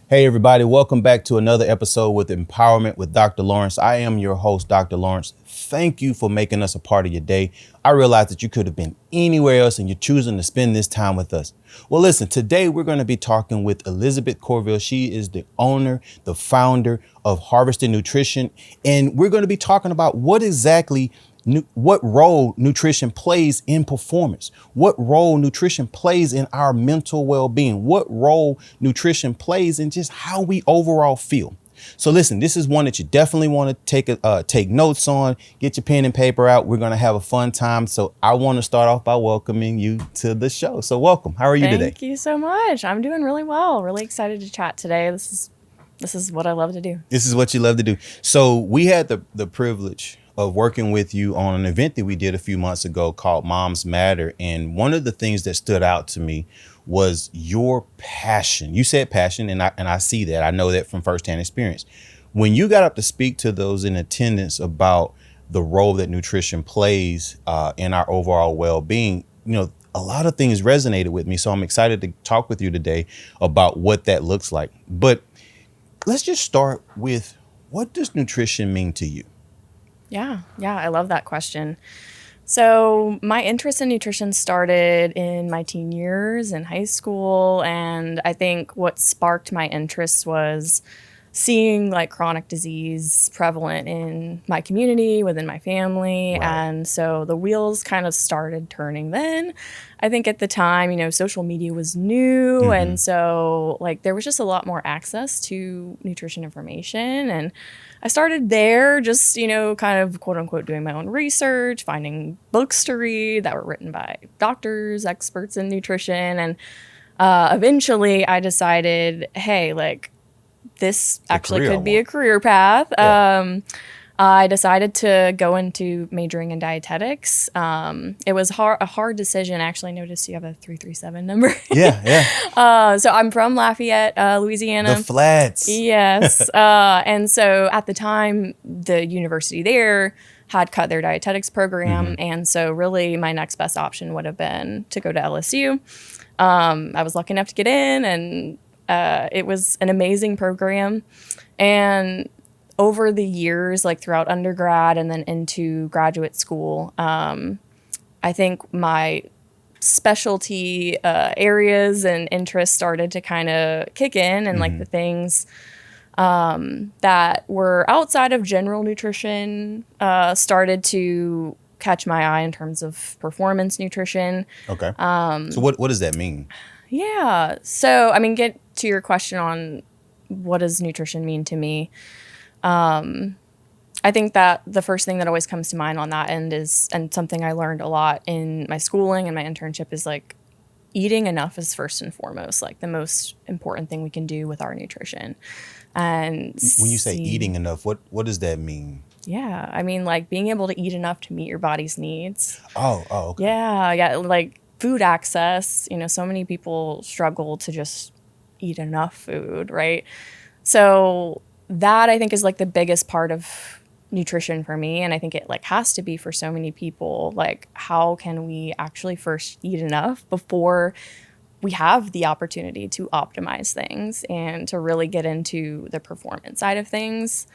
Hey, everybody, welcome back to another episode with Empowerment with Dr. Lawrence. I am your host, Dr. Lawrence. Thank you for making us a part of your day. I realize that you could have been anywhere else and you're choosing to spend this time with us. Well, listen, today we're going to be talking with Elizabeth Courville. She is the owner, the founder of Harvested Nutrition, and we're going to be talking about what role nutrition plays in performance, what role nutrition plays in our mental well-being, what role nutrition plays in just how we overall feel. So listen, this is one that you definitely want to take notes on. Get your pen and paper out. We're going to have a fun time. So I want to start off by welcoming you to the show. So welcome. How are you today? Thank you so much. I'm doing really well. Really excited to chat today. This is what I love to do. This is what you love to do. So we had the privilege of working with you on an event that we did a few months ago called Moms Matter. And one of the things that stood out to me was your passion. You said passion, and I see that. I know that from firsthand experience. When you got up to speak to those in attendance about the role that nutrition plays in our overall well-being, a lot of things resonated with me. So I'm excited to talk with you today about what that looks like. But let's just start with, what does nutrition mean to you? Yeah, I love that question. So my interest in nutrition started in my teen years in high school, and I think what sparked my interest was seeing like chronic disease prevalent in my community, within my family. Right. And so the wheels kind of started turning then. I think at the time, social media was new. Mm-hmm. And so like there was just a lot more access to nutrition information. And I started there just, kind of quote unquote doing my own research, finding books to read that were written by doctors, experts in nutrition. And eventually I decided, hey, like, this actually could be a career path. Yeah. I decided to go into majoring in dietetics. It was a hard decision. I actually noticed you have a 337 number. Yeah. So I'm from Lafayette, Louisiana. The Flats. Yes. And so at the time, the university there had cut their dietetics program. Mm-hmm. And so really my next best option would have been to go to LSU. I was lucky enough to get in, and it was an amazing program. And over the years, like throughout undergrad and then into graduate school, I think my specialty areas and interests started to kind of kick in, and like the things that were outside of general nutrition started to catch my eye in terms of performance nutrition. Okay. So what does that mean? Yeah. So, I mean, get to your question on what does nutrition mean to me. I think that the first thing that always comes to mind on that end is, and something I learned a lot in my schooling and my internship, is like eating enough is first and foremost, like the most important thing we can do with our nutrition. And when you say eating enough, what does that mean? Yeah. I mean, like being able to eat enough to meet your body's needs. Oh, okay. Yeah. Like food access, so many people struggle to just eat enough food, right? So that I think is like the biggest part of nutrition for me. And I think it like has to be for so many people. Like, how can we actually first eat enough before we have the opportunity to optimize things and to really get into the performance side of things?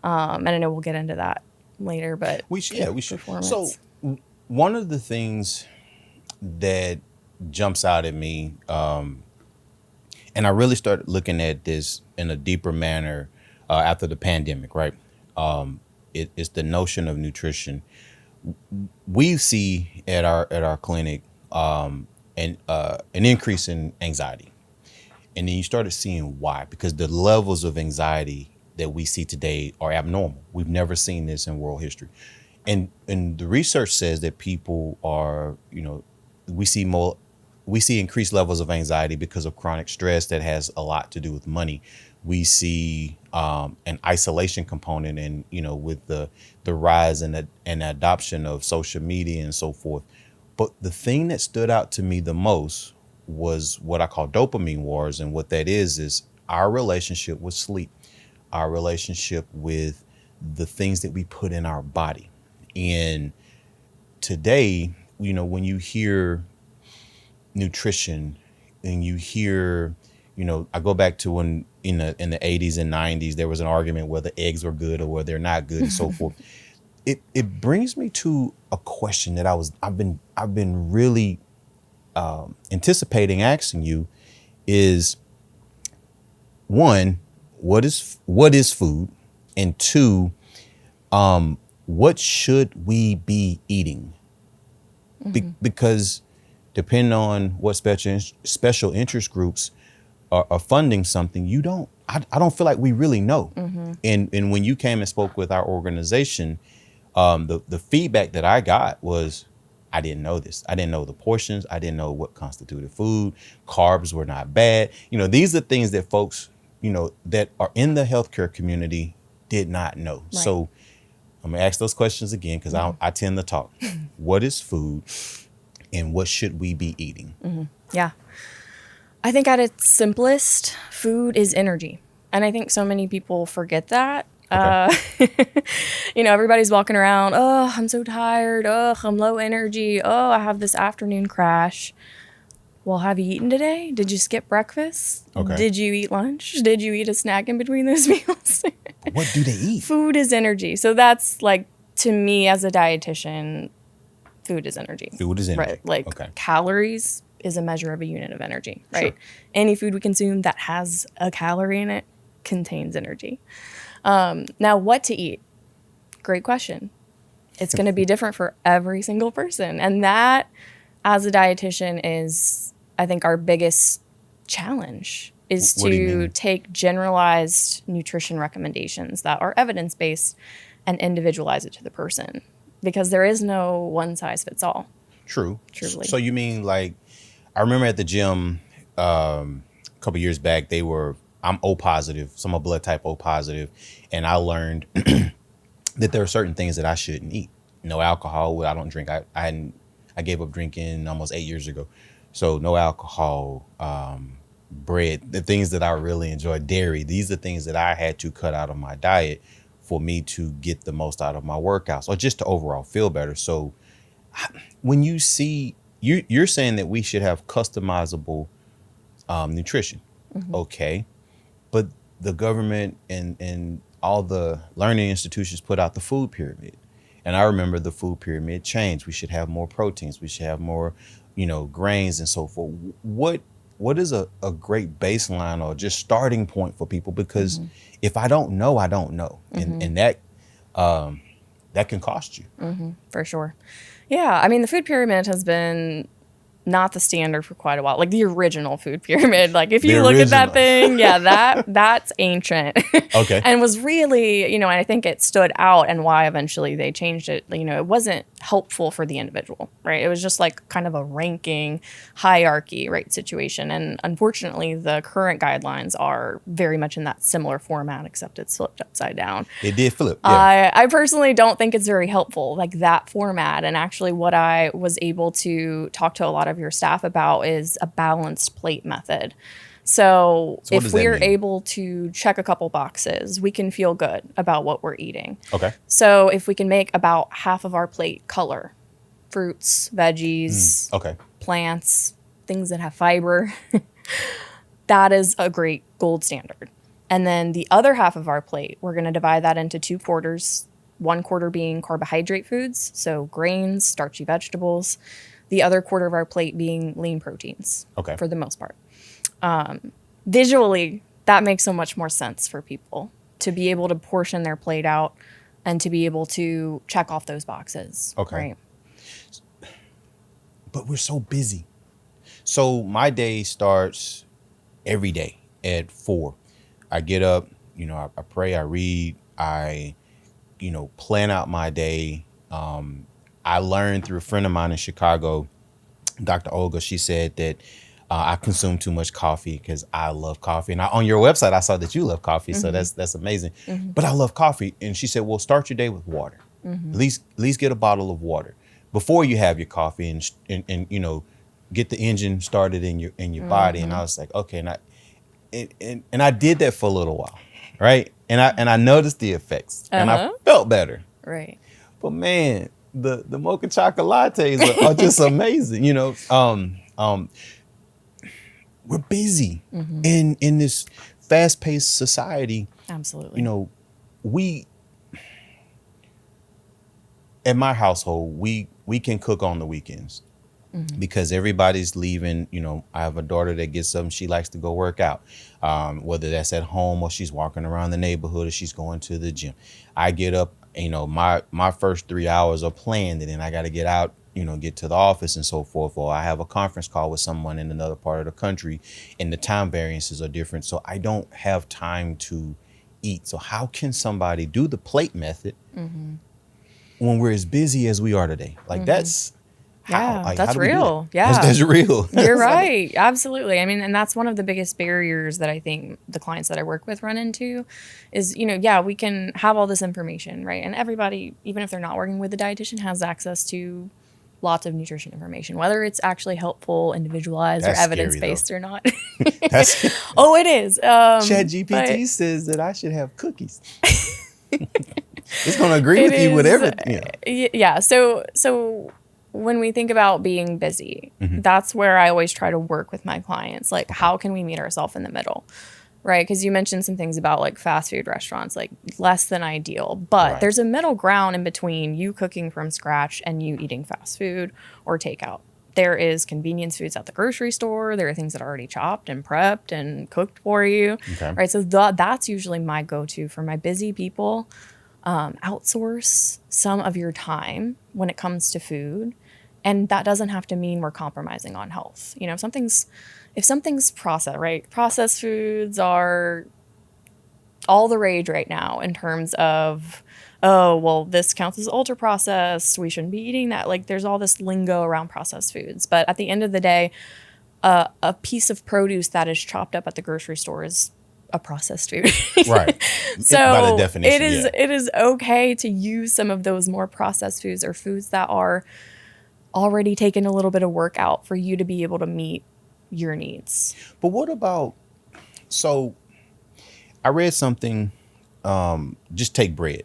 And I know we'll get into that later, but we should. So one of the things that jumps out at me, and I really started looking at this in a deeper manner after the pandemic, right? It's the notion of nutrition. We see at our clinic an increase in anxiety, and then you started seeing why, because the levels of anxiety that we see today are abnormal. We've never seen this in world history, and the research says that people are, we see increased levels of anxiety because of chronic stress that has a lot to do with money. We see an isolation component, and with the rise and adoption of social media and so forth. But the thing that stood out to me the most was what I call dopamine wars, and what that is our relationship with sleep, our relationship with the things that we put in our body. And today, when you hear nutrition and you hear, I go back to when in the 80s and 90s, there was an argument whether eggs were good or whether they're not good and so forth. It brings me to a question that I've been really anticipating asking you is, one, what is food? And two, what should we be eating? Because depending on what special interest groups are funding something, I don't feel like we really know. And when you came and spoke with our organization, the feedback that I got was, I didn't know this. I didn't know the portions. I didn't know what constituted food. Carbs were not bad. These are things that folks, that are in the healthcare community did not know. Right. So I'm gonna ask those questions again because I tend to talk. What is food and what should we be eating? Yeah. I think at its simplest, food is energy. And I think so many people forget that. Okay. Everybody's walking around, oh, I'm so tired. Oh, I'm low energy. Oh, I have this afternoon crash. Well, have you eaten today? Did you skip breakfast? Okay. Did you eat lunch? Did you eat a snack in between those meals? What do they eat? Food is energy. So that's like, to me as a dietitian, food is energy. Food is energy. Right. Like calories is a measure of a unit of energy, right? Sure. Any food we consume that has a calorie in it contains energy. Now, what to eat? Great question. It's going to be different for every single person. And that, as a dietitian, is, I think, our biggest challenge is to take generalized nutrition recommendations that are evidence-based and individualize it to the person, because there is no one size fits all. True. Truly. So you mean, like, I remember at the gym a couple years back, I'm O positive, so I'm a blood type O positive, and I learned that there are certain things that I shouldn't eat. No alcohol. I don't drink. I gave up drinking almost 8 years ago, so no alcohol, bread, the things that I really enjoy, dairy. These are things that I had to cut out of my diet for me to get the most out of my workouts or just to overall feel better. So when you see, you're saying that we should have customizable nutrition. Okay. But the government and all the learning institutions put out the food pyramid. And I remember the food pyramid changed. We should have more proteins. We should have more, grains and so forth. What is a great baseline or just starting point for people? Because if I don't know, I don't know. And that can cost you. For sure. Yeah. I mean, the food pyramid has been not the standard for quite a while, like the original food pyramid. Like if you look at that thing, that's ancient. Okay. And was really, and I think it stood out, and why eventually they changed it. It wasn't helpful for the individual, right? It was just like kind of a ranking hierarchy, right, situation. And unfortunately, the current guidelines are very much in that similar format, except it's flipped upside down. It did flip. Yeah. I personally don't think it's very helpful, like that format. And actually what I was able to talk to a lot of your staff about is a balanced plate method. So if we're able to check a couple boxes, we can feel good about what we're eating. Okay. So if we can make about half of our plate color, fruits, veggies, plants, things that have fiber, that is a great gold standard. And then the other half of our plate, we're going to divide that into 2 quarters, 1 quarter being carbohydrate foods, so grains, starchy vegetables, the other quarter of our plate being lean proteins, for the most part. Visually, that makes so much more sense for people to be able to portion their plate out and to be able to check off those boxes. Okay. Right? But we're so busy. So my day starts every day at 4. I get up, I pray, I read, I, plan out my day. I learned through a friend of mine in Chicago, Dr. Olga. She said that I consume too much coffee because I love coffee. And on your website, I saw that you love coffee. So that's amazing. But I love coffee. And she said, well, start your day with water. At least get a bottle of water before you have your coffee and get the engine started in your body. And I was like, okay. And I did that for a little while. Right. And I noticed the effects and I felt better. Right. But man, the mocha chocolate lattes are just amazing. We're busy in this fast-paced society, Absolutely. you know, we at my household, we can cook on the weekends because everybody's leaving. You know, I have a daughter that gets up and she likes to go work out, whether that's at home or she's walking around the neighborhood or she's going to the gym. I get up, you know, my first 3 hours are planned, and then I got to get out, you know, get to the office and so forth, or I have a conference call with someone in another part of the country, and the time variances are different, so I don't have time to eat. So how can somebody do the plate method when we're as busy as we are today? Like that's how, Yeah, like, how that's do we do that? real. Yeah. That's real. You're It's like, right. Absolutely. I mean, and that's one of the biggest barriers that I think the clients that I work with run into is, you know, yeah, we can have all this information, right? And everybody, even if they're not working with a dietitian, has access to lots of nutrition information, whether it's actually helpful, individualized, or that's scary though. evidence-based or not. That's Oh, it is. Chat But GPT says that I should have cookies. It's gonna agree it with you with is, everything. yeah. So when we think about being busy, that's where I always try to work with my clients. Like, how can we meet ourselves in the middle? Right? Because you mentioned some things about like fast food restaurants, like less than ideal, but Right. there's a middle ground in between you cooking from scratch and you eating fast food or takeout. There is convenience foods at the grocery store. There are things that are already chopped and prepped and cooked for you. Okay. Right? So that's usually my go-to for my busy people. Outsource some of your time when it comes to food. And that doesn't have to mean we're compromising on health. You know, if something's processed, right? Processed foods are all the rage right now in terms of, oh, well, this counts as ultra processed. We shouldn't be eating that. Like, there's all this lingo around processed foods. But at the end of the day, a piece of produce that is chopped up at the grocery store is a processed food. Right. So by the definition, yeah. it is okay to use some of those more processed foods or foods that are already taken a little bit of work out for you to be able to meet your needs. But what about, so I read something, just take bread.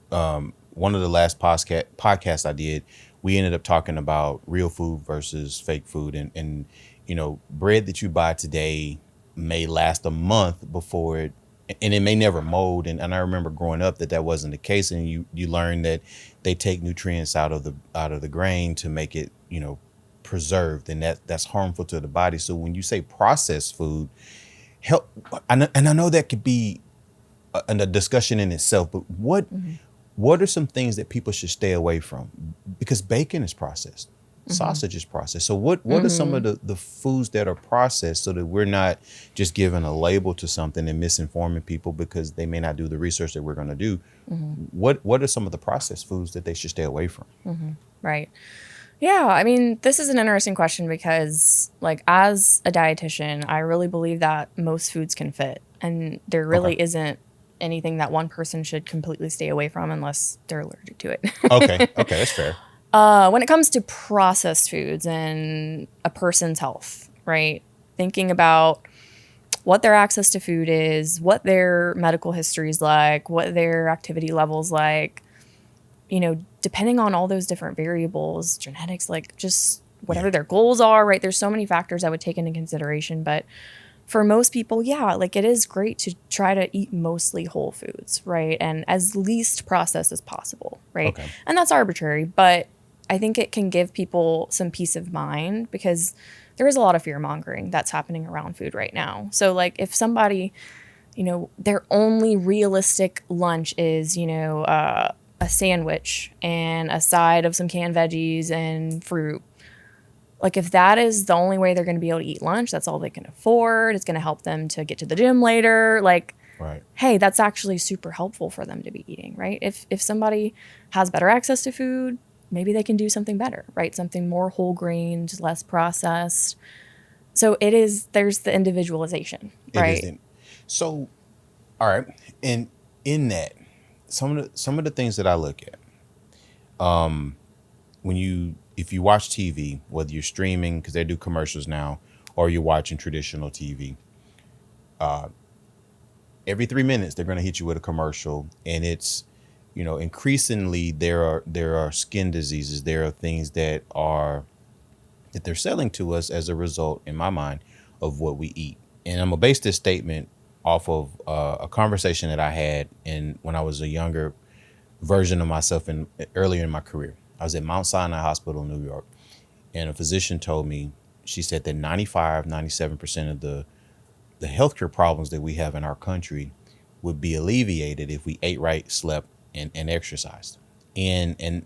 One of the last podcasts I did, we ended up talking about real food versus fake food. And, you know, bread that you buy today may last a month before it, and it may never mold. And I remember growing up that wasn't the case. And you learn that they take nutrients out of the grain to make it, you know, preserved, and that's harmful to the body. So when you say processed food, help, and I know that could be a discussion in itself, but what are some things that people should stay away from? Because bacon is processed, sausage is processed. So what are some of the foods that are processed, so that we're not just giving a label to something and misinforming people because they may not do the research that we're going to do? What are some of the processed foods that they should stay away from? Right. Yeah, I mean, this is an interesting question because, like, as a dietitian, I really believe that most foods can fit, and there really Okay. isn't anything that one person should completely stay away from unless they're allergic to it. Okay, that's fair. When it comes to processed foods and a person's health, right? Thinking about what their access to food is, what their medical history is like, what their activity levels like, you know, depending on all those different variables, genetics, like just whatever their goals are, right? There's so many factors I would take into consideration. But for most people, yeah, like it is great to try to eat mostly whole foods, right? And as least processed as possible, right? Okay. And that's arbitrary, but I think it can give people some peace of mind because there is a lot of fear mongering that's happening around food right now. So like if somebody, you know, their only realistic lunch is, you know, a sandwich and a side of some canned veggies and fruit. Like if that is the only way they're going to be able to eat lunch, that's all they can afford. It's going to help them to get to the gym later. Like, Right. hey, that's actually super helpful for them to be eating, right? If somebody has better access to food, maybe they can do something better, right? Something more whole grained, less processed. So there's the individualization, right? It is. So, all right. And in that, some of the things that I look at, if you watch TV, whether you're streaming because they do commercials now, or you're watching traditional TV, every 3 minutes they're going to hit you with a commercial, and it's, you know, increasingly there are skin diseases, there are things that they're selling to us as a result, in my mind, of what we eat. And I'm gonna base this statement off of a conversation that I had when I was a younger version of myself earlier in my career. I was at Mount Sinai Hospital in New York, and a physician told me, she said that 97% of the healthcare problems that we have in our country would be alleviated if we ate right, slept, and exercised. And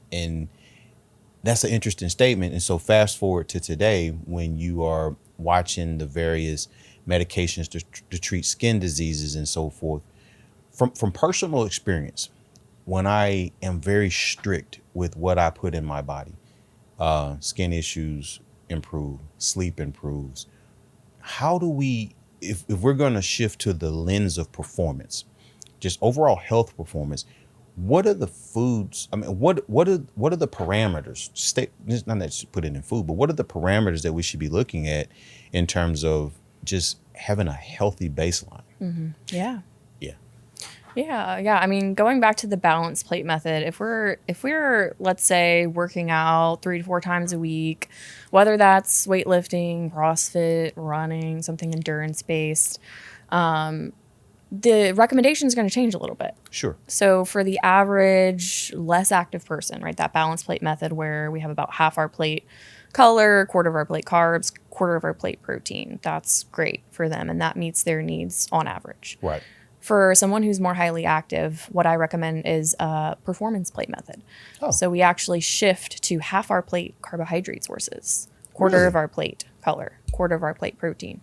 that's an interesting statement. And so fast forward to today, when you are watching the various medications to treat skin diseases and so forth, from personal experience, when I am very strict with what I put in my body, skin issues improve, sleep improves. How do we, if we're going to shift to the lens of performance, just overall health performance, what are the foods? I mean, what are the parameters? Just not that you put it in food, but what are the parameters that we should be looking at in terms of just having a healthy baseline? Yeah. Yeah. Yeah. I mean, going back to the balanced plate method, if we're, let's say, working out 3 to 4 times a week, whether that's weightlifting, CrossFit, running, something endurance based, the recommendation is going to change a little bit. Sure. So for the average less active person, right, that balanced plate method where we have about half our plate color, quarter of our plate carbs, quarter of our plate protein, that's great for them, and that meets their needs on average. Right. For someone who's more highly active, what I recommend is a performance plate method. Oh. So we actually shift to half our plate carbohydrate sources, quarter Really? of our plate color, quarter of our plate protein.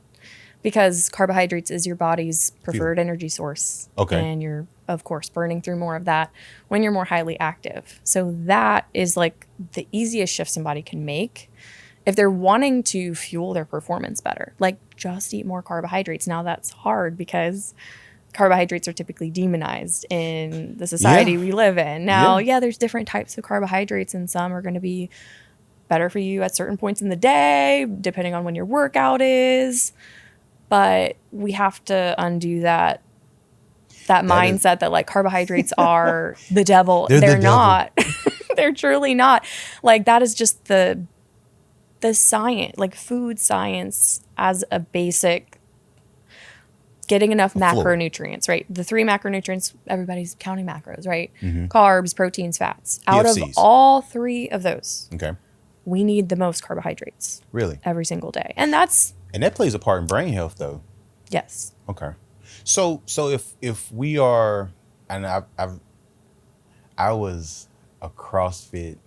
Because carbohydrates is your body's preferred energy source. Okay. And you're, of course, burning through more of that when you're more highly active. So that is like the easiest shift somebody can make if they're wanting to fuel their performance better. Like, just eat more carbohydrates. Now that's hard because carbohydrates are typically demonized in the society we live in. Now, there's different types of carbohydrates, and some are going to be better for you at certain points in the day, depending on when your workout is. But we have to undo that mindset that like carbohydrates are the devil. They're not. They're truly not. Like, that is just the science, like food science as a basic, getting enough macronutrients, right? The 3 macronutrients, everybody's counting macros, right? Carbs, proteins, fats. Out of all 3 of those, okay, we need the most carbohydrates. Really? Every single day. And that plays a part in brain health, though. Yes. Okay. So if we are, and I was a CrossFit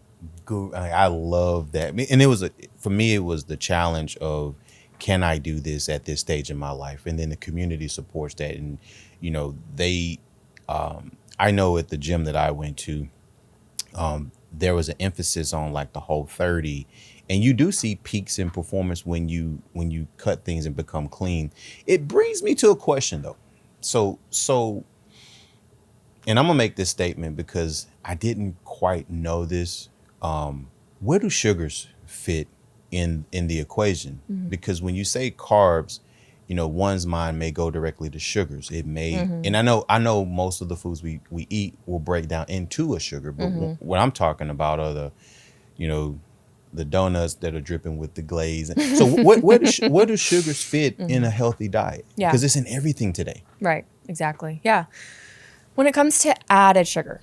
guru. I love that. And it was for me, it was the challenge of, can I do this at this stage in my life? And then the community supports that. And, I know at the gym that I went to, there was an emphasis on like the Whole30, and you do see peaks in performance when you cut things and become clean. It brings me to a question though. So, and I'm gonna make this statement because I didn't quite know this. Where do sugars fit in the equation? Because when you say carbs, one's mind may go directly to sugars. It may, and I know most of the foods we eat will break down into a sugar, but what I'm talking about are the donuts that are dripping with the glaze. So where do sugars fit in a healthy diet? Yeah. Because it's in everything today. Right. Exactly. Yeah. When it comes to added sugar,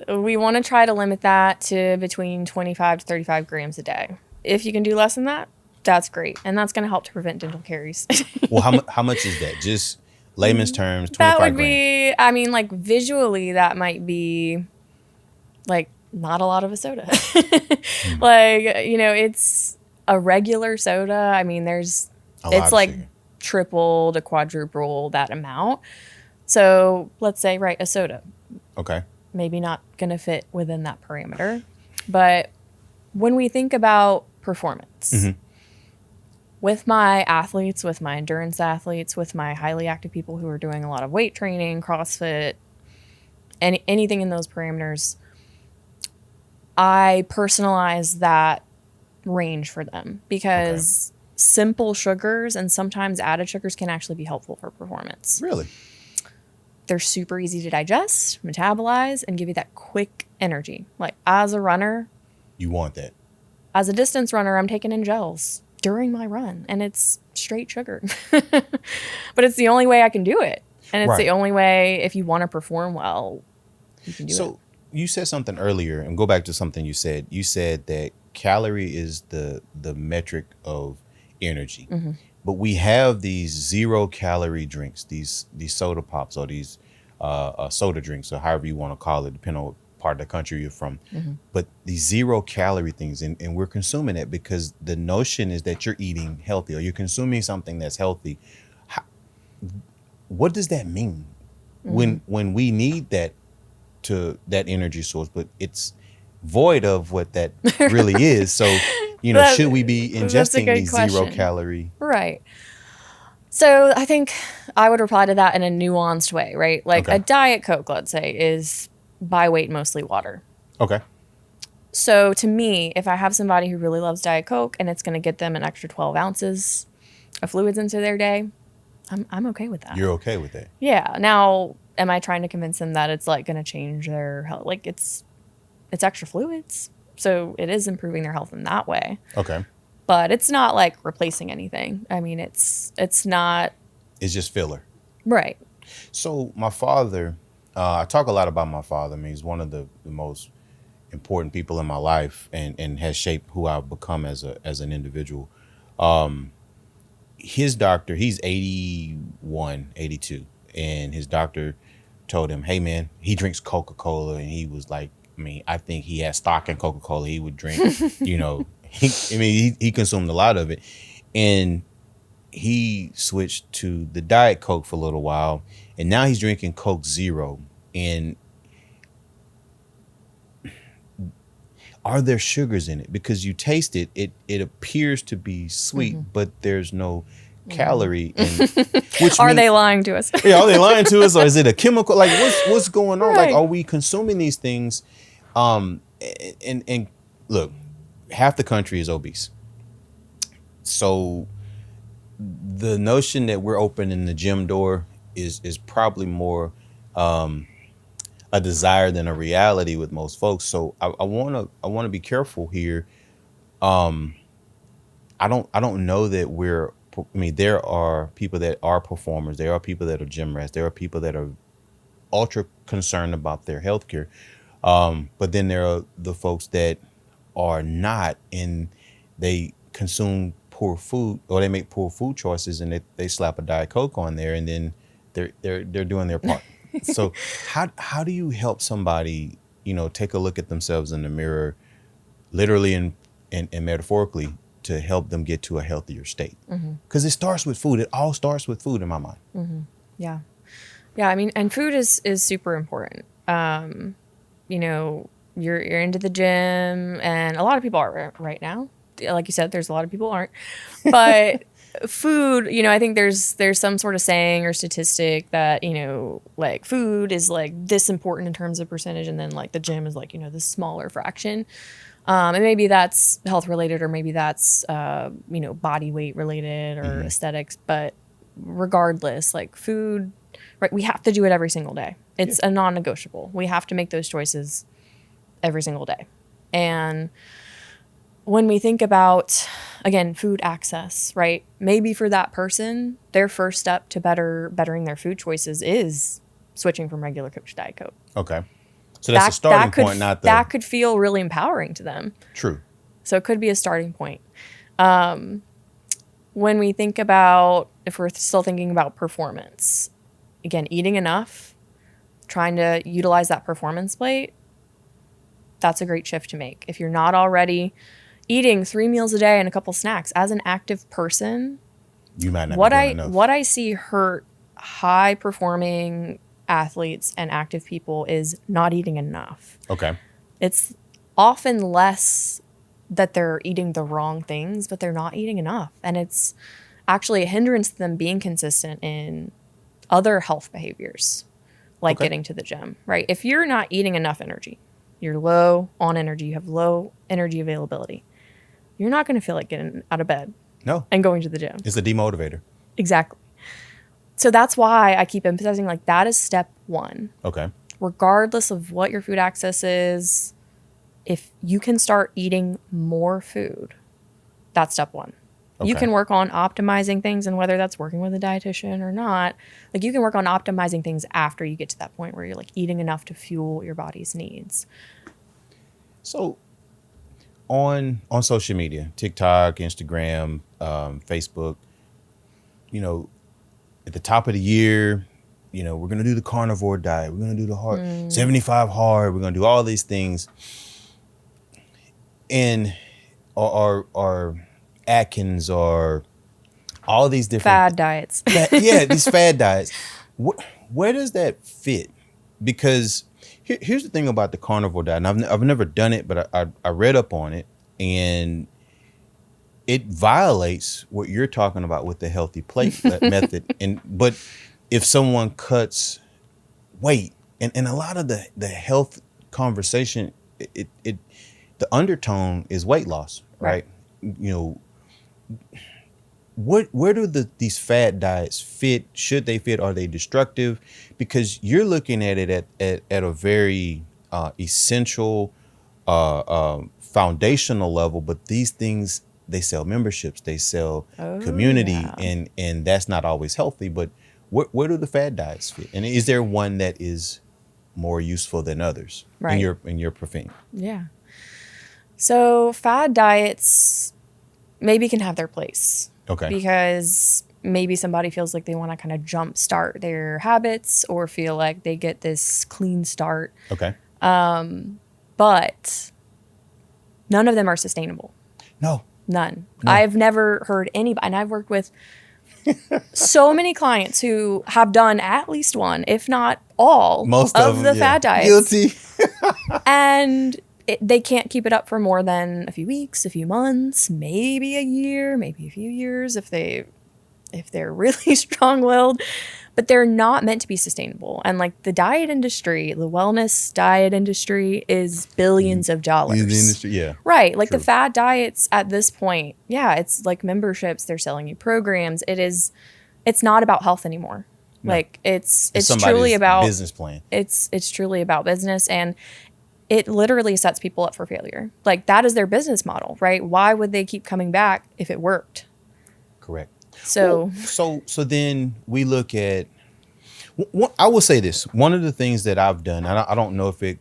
we want to try to limit that to between 25 to 35 grams a day. If you can do less than that, that's great. And that's going to help to prevent dental caries. Well, how much is that? Just layman's terms, 25 that would grams. be, I mean, like visually, that might be like not a lot of a soda. Like, it's a regular soda. I mean, it's like sugar. Triple to quadruple that amount. So let's say, right, a soda. Okay. Maybe not going to fit within that parameter. But when we think about performance, with my athletes, with my endurance athletes, with my highly active people who are doing a lot of weight training, CrossFit, anything in those parameters, I personalize that range for them because simple sugars and sometimes added sugars can actually be helpful for performance. Really? They're super easy to digest, metabolize, and give you that quick energy. Like, as a runner, you want that. As a distance runner, I'm taking in gels. during my run, and it's straight sugar. But it's the only way I can do it. And it's the only way, if you want to perform well, you can do it. So you said something earlier, and go back to something you said. You said that calorie is the metric of energy. But we have these 0-calorie drinks, these soda pops, or these soda drinks, or however you want to call it, depending on what part of the country you're from. But these 0-calorie things, and we're consuming it because the notion is that you're eating healthy or you're consuming something that's healthy. What does that mean when we need that energy source, but it's void of what that really is? So, should we be ingesting these question. 0-calorie? Right. So I think I would reply to that in a nuanced way, right? Like a Diet Coke, let's say, is by weight mostly water. Okay. So to me, if I have somebody who really loves Diet Coke and it's going to get them an extra 12 ounces of fluids into their day, I'm okay with that. You're okay with that? Yeah. Now, am I trying to convince them that it's like going to change their health? Like it's extra fluids. So it is improving their health in that way. Okay. But it's not like replacing anything. I mean, it's not. It's just filler. Right. So my father, I talk a lot about my father. I mean, he's one of the most important people in my life and has shaped who I've become as an individual. His doctor, he's 81, 82. And his doctor told him, hey, man, he drinks Coca-Cola. And he was like, I think he had stock in Coca-Cola. He would drink, he consumed a lot of it. And he switched to the Diet Coke for a little while. And now he's drinking Coke Zero. And are there sugars in it? Because you taste it, it appears to be sweet, but there's no calorie in it. Are they lying to us? Yeah, are they lying to us? Or is it a chemical? Like, what's going on? Like, are we consuming these things? And look, half the country is obese. So the notion that we're opening the gym door is probably more a desire than a reality with most folks. So I want to be careful here. I don't know that there are people that are performers. There are people that are gym rats. There are people that are ultra concerned about their healthcare. But then there are the folks that are not, and they consume poor food, or they make poor food choices, and they slap a Diet Coke on there, and then they're doing their part. So how do you help somebody, take a look at themselves in the mirror, literally and metaphorically, to help them get to a healthier state? Because it starts with food. It all starts with food in my mind. Yeah. Yeah. I mean, and food is super important. You're into the gym, and a lot of people are right now. Like you said, there's a lot of people aren't, but food, I think there's some sort of saying or statistic that, like food is like this important in terms of percentage. And then like the gym is like, this smaller fraction. And maybe that's health related, or maybe that's, body weight related or aesthetics. But regardless, like food, right, we have to do it every single day. It's a non-negotiable. We have to make those choices every single day. And when we think about, again, food access, right? Maybe for that person, their first step to bettering their food choices is switching from regular Coke to Diet Coke. Okay. So that's a starting point, that could feel really empowering to them. True. So it could be a starting point. When we think about, if we're still thinking about performance, again, eating enough, trying to utilize that performance plate, that's a great shift to make. If you're not already eating 3 meals a day and a couple snacks as an active person, you might not be doing enough. What I see hurt high performing athletes and active people is not eating enough. Okay. It's often less that they're eating the wrong things, but they're not eating enough. And it's actually a hindrance to them being consistent in other health behaviors, like getting to the gym, right? If you're not eating enough energy, you're low on energy, you have low energy availability, you're not going to feel like getting out of bed and going to the gym. It's a demotivator. Exactly. So that's why I keep emphasizing, like, that is step one. Okay. Regardless of what your food access is, if you can start eating more food, that's step one. You Okay. can work on optimizing things, and whether that's working with a dietitian or not, like you can work on optimizing things after you get to that point where you're like eating enough to fuel your body's needs. So on social media, TikTok, Instagram, Facebook, you know, at the top of the year, we're gonna do the carnivore diet. We're gonna do the hard 75 hard. We're gonna do all these things, and or Atkins or all these different Fad diets. yeah, these fad diets. Where does that fit? Because here's the thing about the carnivore diet, and I've never done it, but I read up on it, and it violates what you're talking about with the healthy plate method. But if someone cuts weight, and a lot of the health conversation, it the undertone is weight loss, right? Where do these fad diets fit? Should they fit? Are they destructive? Because you're looking at it at a very essential, foundational level. But these things, they sell memberships, they sell community, Yeah. and that's not always healthy. But where do the fad diets fit? And is there one that is more useful than others in Right. your opinion? Yeah. So fad diets maybe can have their place Okay. because maybe somebody feels like they want to kind of jumpstart their habits or feel like they get this clean start. Okay. But none of them are sustainable. No. None. No. I've never heard anybody, and I've worked with so many clients who have done at least one, if not all, Most of them, the yeah. fad diets. Guilty. And they can't keep it up for more than a few weeks, a few months, maybe a year, maybe a few years if they're really strong-willed, but they're not meant to be sustainable. And like the diet industry, the wellness diet industry is billions of dollars. In the industry, yeah. Right. Like True. the fad diets at this point, yeah, it's like memberships, they're selling you programs. It's not about health anymore. No. Like it's Somebody's truly about business plan. It's truly about business, and it literally sets people up for failure. Like that is their business model, right? Why would they keep coming back if it worked? Correct. So, So then we look at. I will say this: one of the things that I've done, and I don't know if it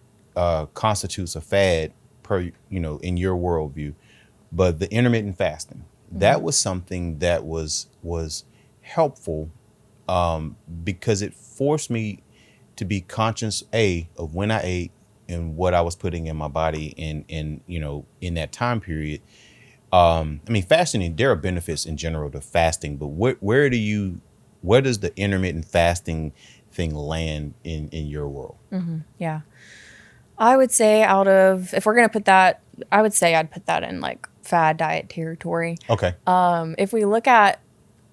constitutes a fad in your worldview, but the intermittent fasting, that was something that was helpful, because it forced me to be conscious of when I ate and what I was putting in my body in that time period. I mean, fasting, there are benefits in general to fasting, but where does the intermittent fasting thing land in your world? yeah. I would say if we're going to put that, I would say I'd put that in like fad diet territory. Okay. If we look at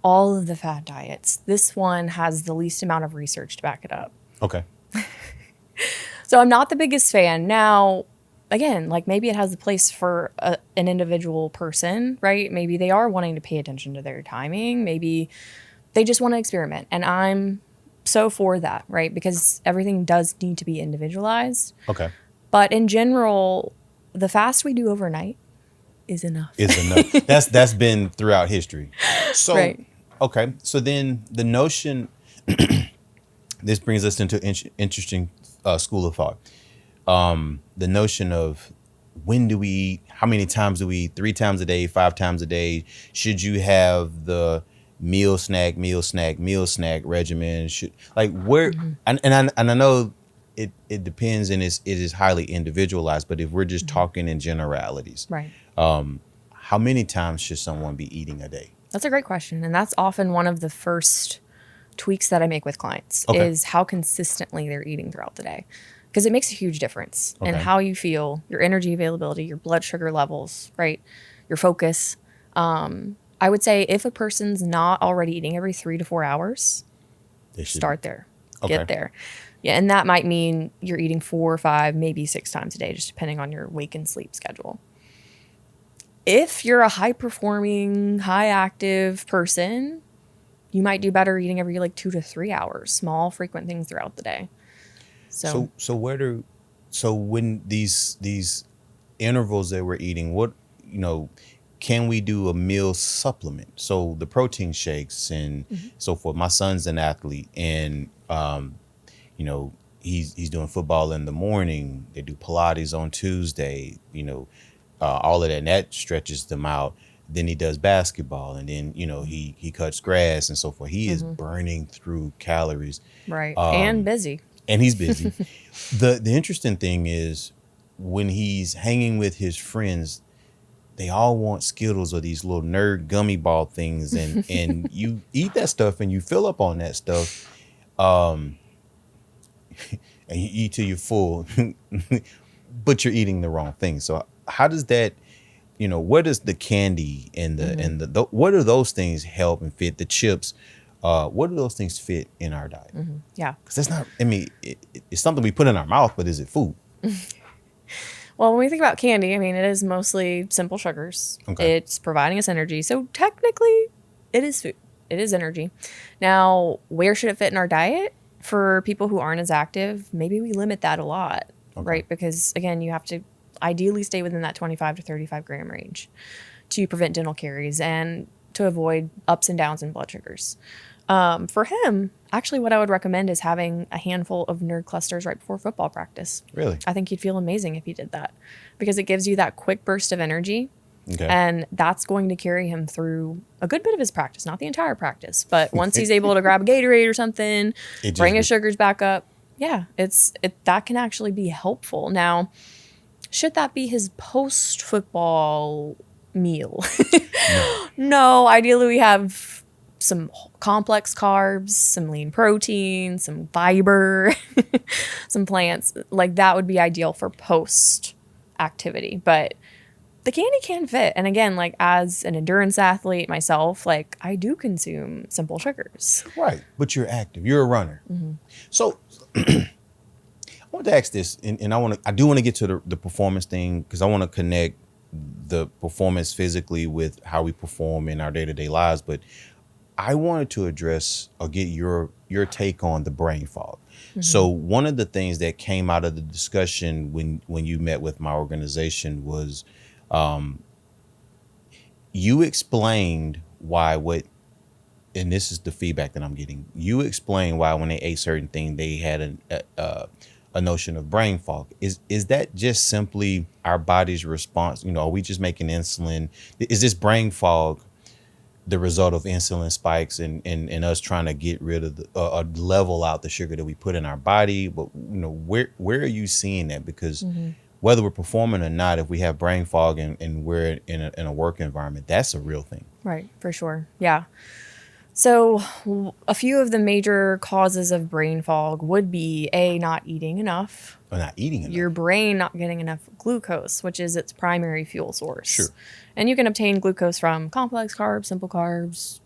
all of the fad diets, this one has the least amount of research to back it up. Okay. So I'm not the biggest fan. Now, again, like maybe it has a place for an individual person, right? Maybe they are wanting to pay attention to their timing. Maybe they just want to experiment. And I'm so for that, right? Because everything does need to be individualized. Okay. But in general, the fast we do overnight is enough. Is enough. That's been throughout history. So, Right. Okay. So then the notion, this brings us into interesting school of thought. The notion of when do we eat? How many times do we eat? 3 times a day, 5 times a day? Should you have the meal snack regimen? And I know it depends, and it is highly individualized. But if we're just talking in generalities, Right. how many times should someone be eating a day? That's a great question. And that's often one of the first tweaks that I make with clients is how consistently they're eating throughout the day. Because it makes a huge difference in how you feel, your energy availability, your blood sugar levels, right? Your focus. I would say if a person's not already eating every 3 to 4 hours, They should start there. Okay. Get there. Yeah, and that might mean you're eating 4 or 5, maybe 6 times a day, just depending on your wake and sleep schedule. If you're a high-performing, high-active person, you might do better eating every 2 to 3 hours, small, frequent things throughout the day. So So when these intervals that we're eating, what can we do a meal supplement? So the protein shakes and so forth. My son's an athlete, and you know, he's doing football in the morning. They do Pilates on Tuesday. You know, all of that, and that stretches them out. Then he does basketball, and then he cuts grass and so forth. He is burning through calories, Right. And busy. and he's busy. The interesting thing is when he's hanging with his friends, they all want Skittles or these little nerd gummy ball things, and you eat that stuff and you fill up on that stuff, and you eat till you're full, but you're eating the wrong thing. So how does that, where does the candy and the what do those things help and fit? The chips, what do those things fit in our diet? Yeah. Because that's not, I mean, it's something we put in our mouth, but is it food? Well, when we think about candy, I mean, it is mostly simple sugars. Okay. It's providing us energy. So technically, it is food. It is energy. Now, where should it fit in our diet? For people who aren't as active, maybe we limit that a lot, right? Because, again, you have to ideally stay within that 25 to 35 gram range to prevent dental caries and to avoid ups and downs in blood sugars. For him, actually, what I would recommend is having a handful of nerd clusters right before football practice. Really? I think he'd feel amazing if he did that because it gives you that quick burst of energy. Okay. And that's going to carry him through a good bit of his practice, not the entire practice, but once he's able to grab a Gatorade or something, bring his sugars back up. Yeah, that can actually be helpful. Now, should that be his post-football meal? No, ideally we have some complex carbs, some lean protein, some fiber, some plants. Like that would be ideal for post activity. But the candy can fit. And again, like as an endurance athlete myself, like I do consume simple sugars. Right. But you're active. You're a runner. So I want to ask this, and I do want to get to the performance thing because I want to connect the performance physically with how we perform in our day-to-day lives. But I wanted to address or get your take on the brain fog. So one of the things that came out of the discussion when you met with my organization was you explained why and this is the feedback that I'm getting. You explained why when they ate certain things, they had a notion of brain fog. Is that just simply our body's response? Are we just making insulin? Is this brain fog the result of insulin spikes and us trying to get rid of level out the sugar that we put in our body? But where are you seeing that? Because whether we're performing or not, if we have brain fog and we're in a work environment, that's a real thing. Right, for sure. Yeah. So a few of the major causes of brain fog would be not eating enough. Or not eating enough. Your brain not getting enough glucose, which is its primary fuel source. Sure. And you can obtain glucose from complex carbs, simple carbs,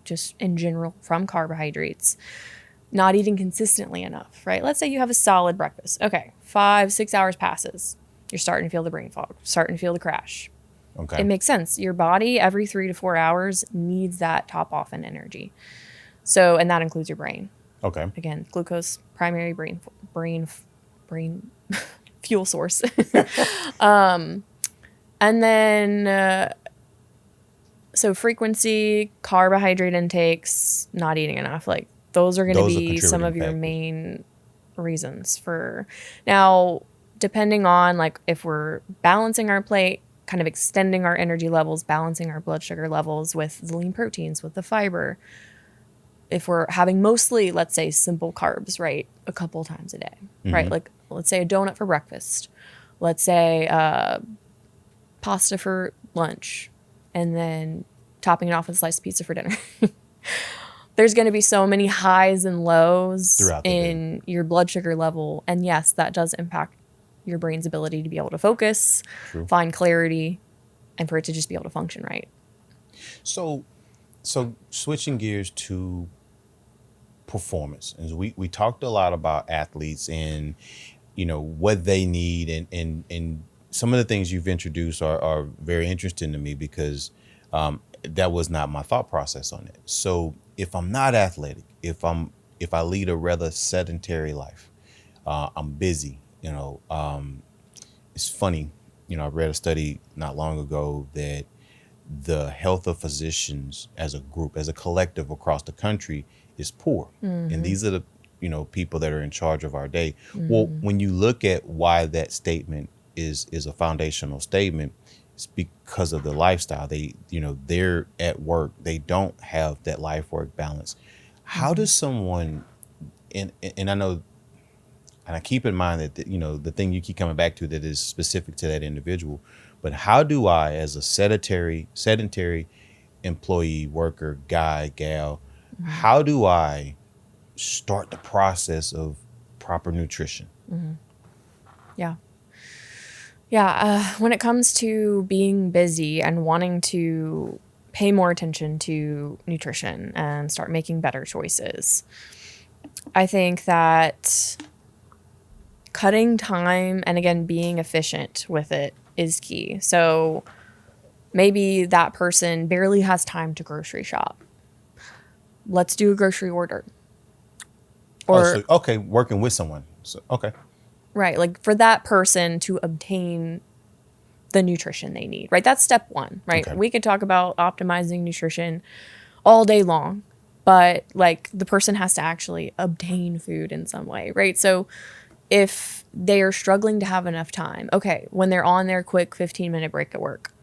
just in general from carbohydrates. Not eating consistently enough, right? Let's say you have a solid breakfast. Okay, 5-6 hours passes. You're starting to feel the brain fog, starting to feel the crash. Okay. It makes sense. Your body every 3 to 4 hours needs that top off in energy. So, and that includes your brain. Okay. Again, glucose, primary brain fuel source. And then, so frequency, carbohydrate intakes, not eating enough. Like those are going to be some of your main reasons for. Now, depending on like if we're balancing our plate, kind of extending our energy levels, balancing our blood sugar levels with the lean proteins, with the fiber. If we're having mostly, let's say, simple carbs, right, a couple times a day, right? Like, let's say a donut for breakfast. Let's say pasta for lunch, and then topping it off with a slice of pizza for dinner. There's going to be so many highs and lows in your blood sugar level. And yes, that does impact your brain's ability to be able to focus, find clarity, and for it to just be able to function right. So switching gears to performance, and we talked a lot about athletes and what they need, and some of the things you've introduced are very interesting to me because that was not my thought process on it. So if I'm not athletic, if I lead a rather sedentary life, I'm busy. It's funny. I read a study not long ago that the health of physicians as a group, as a collective across the country is poor. And these are the, people that are in charge of our day. Well, when you look at why that statement is a foundational statement, it's because of the lifestyle. They're at work. They don't have that life work balance. How does someone, and I know, and I keep in mind that, the thing you keep coming back to that is specific to that individual, but how do I, as a sedentary employee, worker, guy, gal, how do I start the process of proper nutrition? Yeah. Yeah. When it comes to being busy and wanting to pay more attention to nutrition and start making better choices, I think that cutting time and, again, being efficient with it is key. So maybe that person barely has time to grocery shop. Let's do a grocery order. Or, Working with someone. So, okay. right, like for that person to obtain the nutrition they need, right? That's step one, right? Okay. We could talk about optimizing nutrition all day long, but like the person has to actually obtain food in some way, right? So if they are struggling to have enough time, okay, when they're on their quick 15-minute break at work,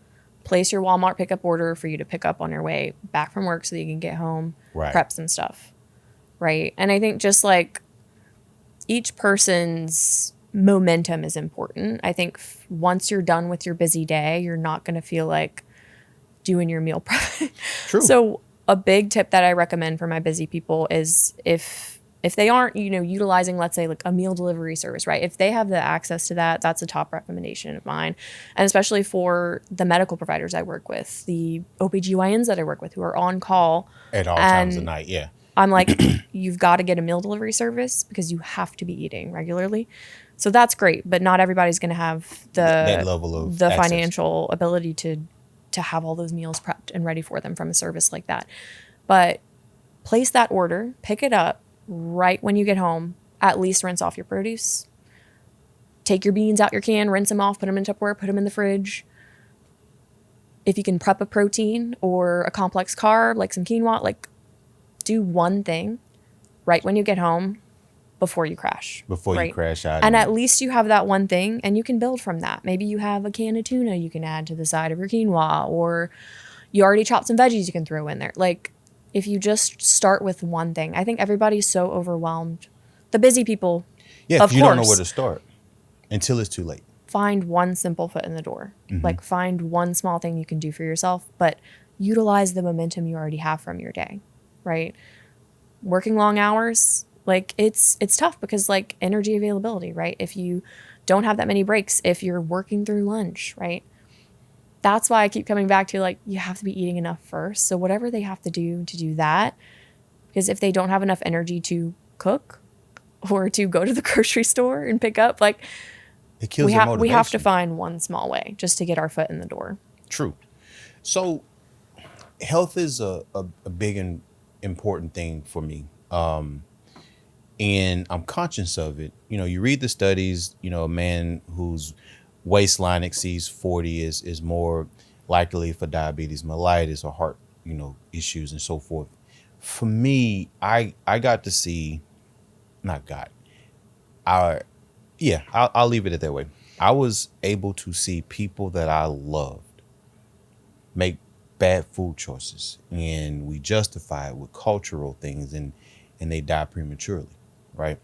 place your Walmart pickup order for you to pick up on your way back from work so that you can get home, Right. prep some stuff, right? And I think just like each person's momentum is important. I think once you're done with your busy day, you're not going to feel like doing your meal prep. True. So a big tip that I recommend for my busy people is if they aren't, utilizing, let's say, like a meal delivery service, right? If they have the access to that, that's a top recommendation of mine. And especially for the medical providers I work with, the OBGYNs that I work with who are on call At all times of night, yeah. I'm like, you've got to get a meal delivery service because you have to be eating regularly. So that's great, but not everybody's going to have That level of the access. financial ability to have all those meals prepped and ready for them from a service like that. But place that order, pick it up right when you get home. At least rinse off your produce. Take your beans out your can, rinse them off, put them in Tupperware, put them in the fridge. If you can prep a protein or a complex carb like some quinoa, like do one thing right when you get home before you crash. Before right? you crash out. And at least you have that one thing and you can build from that. Maybe you have a can of tuna you can add to the side of your quinoa, or you already chopped some veggies you can throw in there. Like if you just start with one thing, I think everybody's so overwhelmed. The busy people, yeah, of you course, don't know where to start until it's too late. find one simple foot in the door. Like find one small thing you can do for yourself, but utilize the momentum you already have from your day, right? Working long hours, like it's tough because like energy availability, right? If you don't have that many breaks, if you're working through lunch, right? That's why I keep coming back to like, you have to be eating enough first. So whatever they have to do that, because if they don't have enough energy to cook or to go to the grocery store and pick up, like It kills their motivation. we have to find one small way just to get our foot in the door. True. So health is a big and important thing for me. And I'm conscious of it. You read the studies, a man whose waistline exceeds 40 is more likely for diabetes mellitus or heart, issues and so forth. For me, I got to see, I'll leave it at that way. I was able to see people that I loved make bad food choices, and we justify it with cultural things, and they die prematurely, right?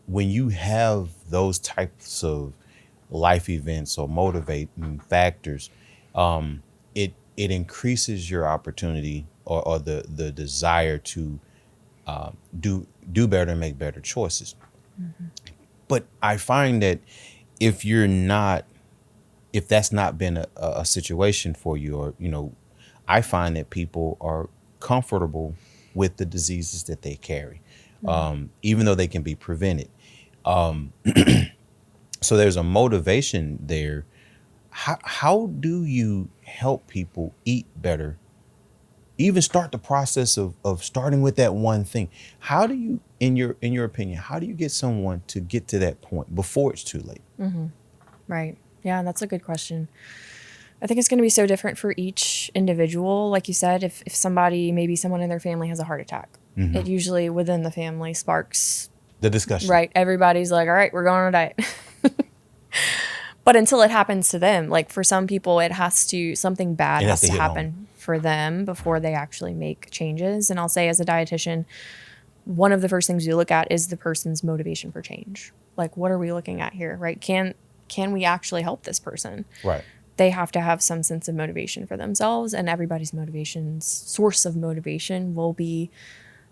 When you have those types of life events or motivating factors, it increases your opportunity or the desire to do better and make better choices. But I find that if that's not been a situation for you, or, I find that people are comfortable with the diseases that they carry, even though they can be prevented. So there's a motivation there. How do you help people eat better? Even start the process of starting with that one thing. How do you, in your opinion, how do you get someone to get to that point before it's too late? Right. Yeah, that's a good question. I think it's going to be so different for each individual. Like you said, if somebody, maybe someone in their family has a heart attack, it usually within the family sparks The discussion. right. Everybody's like, all right, we're going on a diet. But until it happens to them, like for some people, something bad It has has to to hit happen for them before they actually make changes. And I'll say, as a dietitian, one of the first things you look at is the person's motivation for change. Like, what are we looking at here, right? Can we actually help this person? Right. They have to have some sense of motivation for themselves, and everybody's source of motivation will be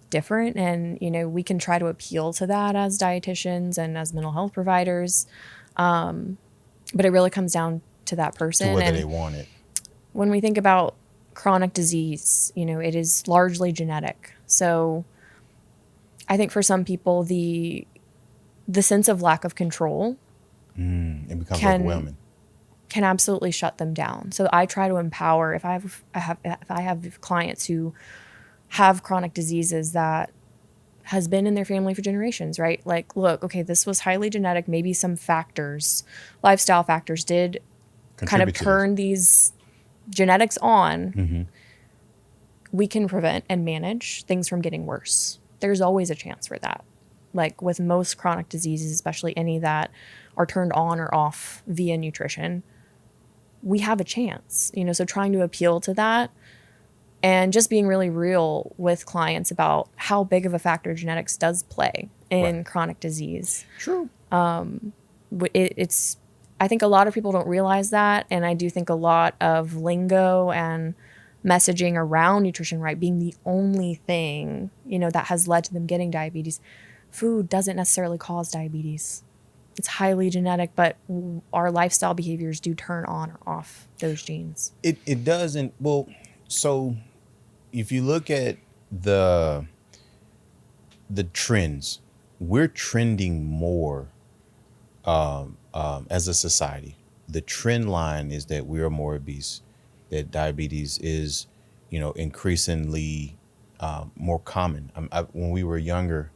different. And, we can try to appeal to that as dietitians and as mental health providers. But it really comes down to that person. To whether and they want it. when we think about chronic disease, it is largely genetic. So I think for some people, the sense of lack of control It becomes overwhelming. can absolutely shut them down. So I try to empower if I have clients who have chronic diseases that has been in their family for generations, right? Like, look, okay, this was highly genetic. Maybe some factors, lifestyle factors did kind of turn these genetics on. We can prevent and manage things from getting worse. There's always a chance for that. Like with most chronic diseases, especially any that are turned on or off via nutrition, we have a chance, so trying to appeal to that and just being really real with clients about how big of a factor genetics does play in chronic disease. True. It's I think a lot of people don't realize that. And I do think a lot of lingo and messaging around nutrition, right, being the only thing, that has led to them getting diabetes. Food doesn't necessarily cause diabetes. It's highly genetic, but our lifestyle behaviors do turn on or off those genes. It doesn't. Well, so if you look at the trends, we're trending more as a society. The trend line is that we are more obese, that diabetes is, increasingly more common. When we were younger,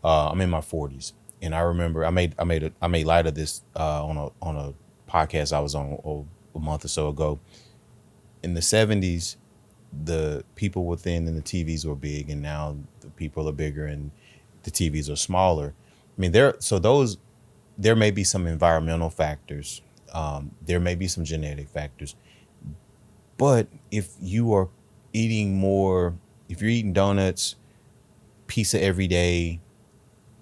I'm in my 40s, and I remember I made light of this on a podcast I was on a month or so ago. In the 70s, the people within and the TVs were big, and now the people are bigger and the TVs are smaller. I mean, there may be some environmental factors, there may be some genetic factors, but if you're eating donuts, pizza every day,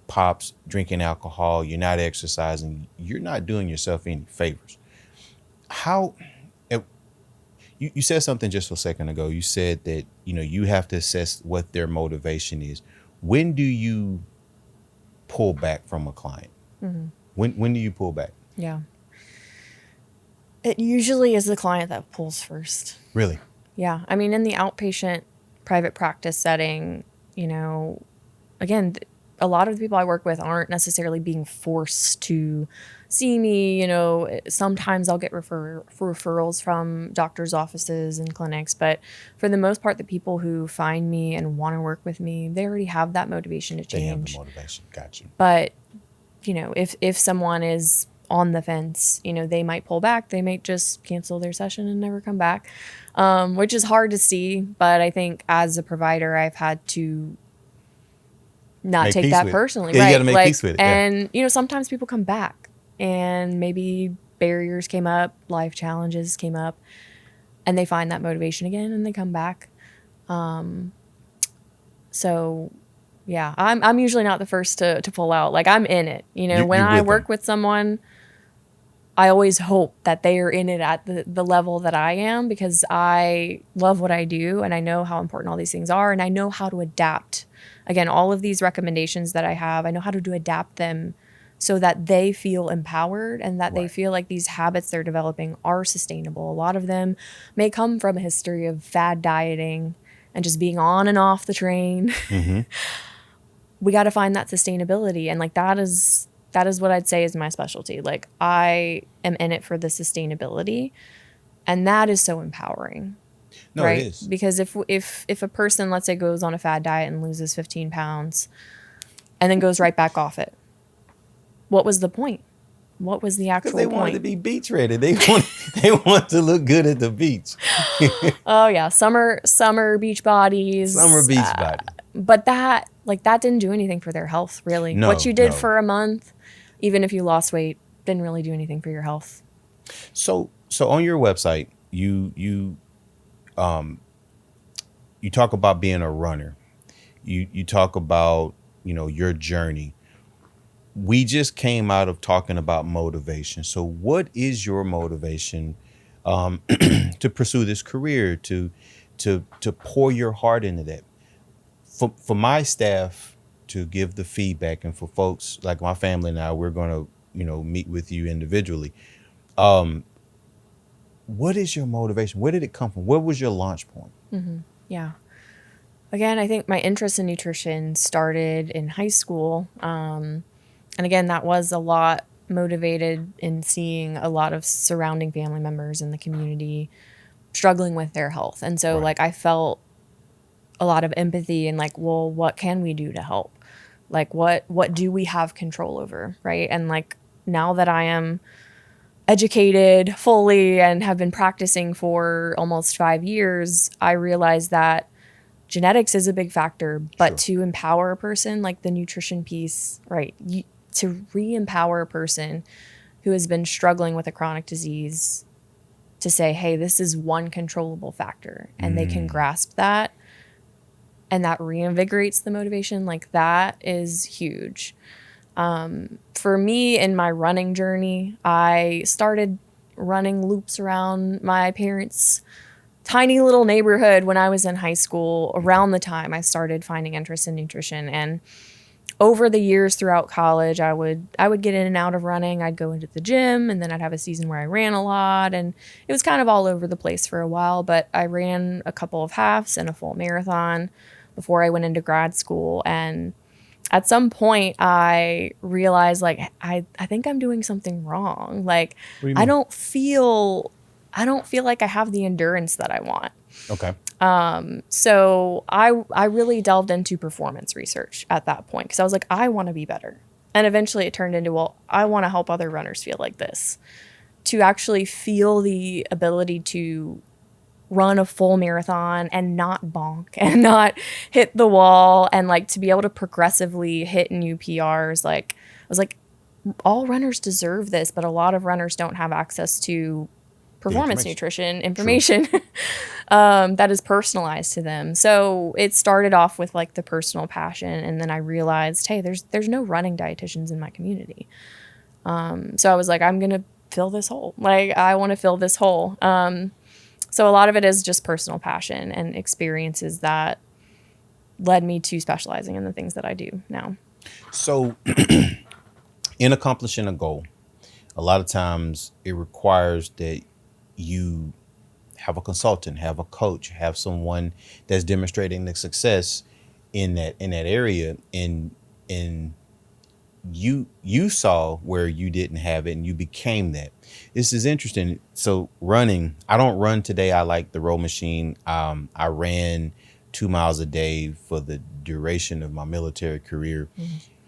pops, drinking alcohol, you're not exercising, you're not doing yourself any favors. You said something just a second ago. You said that, you have to assess what their motivation is. When do you pull back from a client? Mm-hmm. When do you pull back? Yeah. It usually is the client that pulls first. Really? Yeah. I mean, in the outpatient private practice setting, again, a lot of the people I work with aren't necessarily being forced to see me. Sometimes I'll get referrals from doctors' offices and clinics, but for the most part, the people who find me and want to work with me, they already have that motivation to change. They have the motivation. Gotcha. But, if someone is on the fence, they might pull back. They might just cancel their session and never come back, which is hard to see. But I think as a provider, I've had to not take that personally. Yeah, right? You got to make peace with it. And, sometimes people come back and maybe barriers came up, life challenges came up, and they find that motivation again and they come back. So yeah, I'm usually not the first to pull out. Like, I'm in it. When I work with someone, I always hope that they are in it at the level that I am, because I love what I do and I know how important all these things are, and I know how to adapt. Again, all of these recommendations that I have, I know how to adapt them so that they feel empowered and that they feel like these habits they're developing are sustainable. A lot of them may come from a history of fad dieting and just being on and off the train. Mm-hmm. We got to find that sustainability. And like, that is what I'd say is my specialty. Like, I am in it for the sustainability, and that is so empowering. No, right? It is. Because if a person, let's say, goes on a fad diet and loses 15 pounds and then goes right back off it, what was the point? What was the actual point? They wanted to be beach ready. They wanted They want to look good at the beach. Oh yeah, summer beach Summer bodies. beach body. But that didn't do anything for their health, really. What No, you did no. for a month, even if you lost weight, didn't really do anything for your health. So on your website, you talk about being a runner. You talk about, your journey. We just came out of talking about motivation. So what is your motivation to pursue this career, to pour your heart into that? For my staff to give the feedback, and for folks like my family and I, we're going to, meet with you individually. What is your motivation? Where did it come from? What was your launch point? Yeah. Again, I think my interest in nutrition started in high school. And again, that was a lot motivated in seeing a lot of surrounding family members in the community struggling with their health. And so Right. I felt a lot of empathy and well, what can we do to help? What do we have control over, right? And now that I am educated fully and have been practicing for almost 5 years, I realize that genetics is a big factor, but Sure. to empower a person, like the nutrition piece, right? To re-empower a person who has been struggling with a chronic disease, to say, hey, this is one controllable factor, and they can grasp that, and that reinvigorates the motivation. That is huge. For me, in my running journey, I started running loops around my parents' tiny little neighborhood when I was in high school, around the time I started finding interest in nutrition. And over the years throughout college, I would get in and out of running. I'd go into the gym, and then I'd have a season where I ran a lot, and it was kind of all over the place for a while. But I ran a couple of halves and a full marathon before I went into grad school. And at some point I realized I think I'm doing something wrong. What do you I mean? don't feel like I have the endurance that I want. Okay. So I really delved into performance research at that point, because I was like, I want to be better. And eventually it turned into, well, I want to help other runners feel like this, to actually feel the ability to run a full marathon and not bonk and not hit the wall, and to be able to progressively hit new PRs. I was like, all runners deserve this, but a lot of runners don't have access to performance nutrition information that is personalized to them. So it started off with the personal passion, and then I realized, hey, there's no running dietitians in my community. So I was like, I'm gonna fill this hole. I want to fill this hole. So a lot of it is just personal passion and experiences that led me to specializing in the things that I do now. So in accomplishing a goal, a lot of times it requires that you have a consultant, have a coach, have someone that's demonstrating the success in that area. And you saw where you didn't have it, and you became that. This is interesting. So running, I don't run today. I like the row machine. I ran 2 miles a day for the duration of my military career.